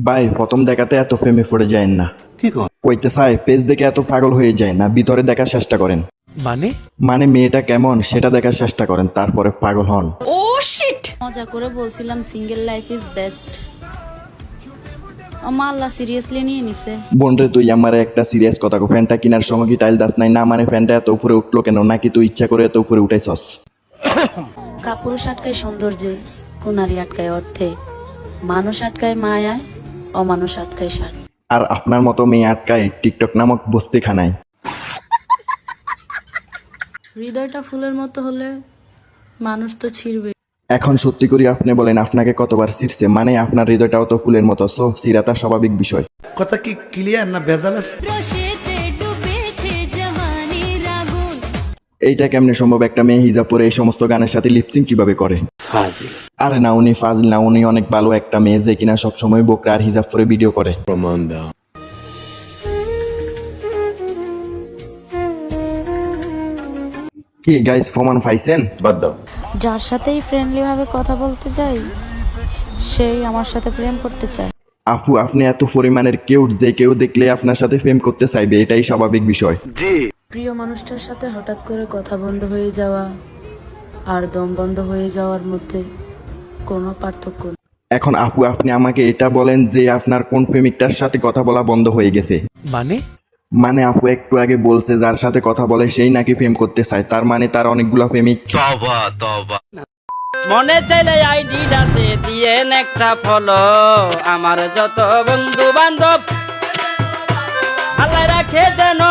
ভাই প্রথম দেখাতে এত প্রেমে পড়ে যায় না, কইতে চাই পেজ দেখে এত পাগল হয়ে যায় না, ভিতরে দেখার চেষ্টা করেন। মানে মেয়েটা কেমন সেটা দেখার চেষ্টা করেন, তারপরে পাগল হন। মজা করে বলছিলাম সিঙ্গেল লাইফ ইজ বেস্ট, আমার আল্লাহ সিরিয়াসলি নিয়ে নিছে। বোনরে তুই আমার একটা সিরিয়াস কথা কো, ফ্যানটা কেনার সময় কি টাইল দাস নাই না? মানে ফ্যানটা এত উপরে উঠলো কেন? নাকি তুই ইচ্ছা করে এত উপরে উঠাইছস? কাপুরুষ আটকায় সৌন্দর্যে, কুনারি আটকায় অর্থে, মানুষ আটকায় মায়ায়, অমানুষ আটকায় স্বার্থ। আর আপনার মতো মেয়ে আটকায় টিকটক নামক বস্তিখানায়। হৃদয়টা ফুলের মতো হলে মানুষ তো ছিড়বে। এখন সত্যি করে আপনি বলেন আপনাকে কতবার ছিঁড়ছে? মানে আপনার হৃদয়টাও তো ফুলের মতো, সো চিরাতা স্বাভাবিক বিষয়। কথা কি ক্লিয়ার না ভেজাল আছে? এইটা কেমনে সম্ভব? একটা মেয়ে হিজাব পরে এই সমস্ত গানের সাথে লিপসিং কিভাবে করে? ফাজিল। আরে না, উনি ফাজিল না, উনি অনেক ভালো একটা মেয়ে যে কিনা সবসময় বোকরা আর হিজাব পরে ভিডিও করে। প্রমাণ দাও। কি গাইস, প্রমাণ পাইছেন? বাদ দাও। যার সাথেই ফ্রেন্ডলি ভাবে কথা বলতে চাই সেই আমার সাথে প্রেম করতে চায়। আপু আপনি এত পরিমাণের কিউট যে কেউ দেখলে আপনার সাথে প্রেম করতে চাইবে, এটাই স্বাভাবিক বিষয়। প্রিয় মানুষটার সাথে হঠাৎ করে কথা বন্ধ হয়ে যাওয়া আর দম বন্ধ হয়ে যাওয়ার মধ্যে কোনো পার্থক্য নেই। এখন আপু আপনি আমাকে এটা বলেন যে আপনার কোন প্রেমিকটার সাথে কথা বলা বন্ধ হয়ে গেছে? মানে আপু একটু আগে বলছে যার সাথে কথা বলে সেই নাকি প্রেম করতে চায়, তার মানে তার অনেকগুলা প্রেমিক। মনে চাইলে আইডিটাতে দিয়ে একটা ফলো, আমার যত বন্ধু বান্ধব আল্লাহ রাখে যেন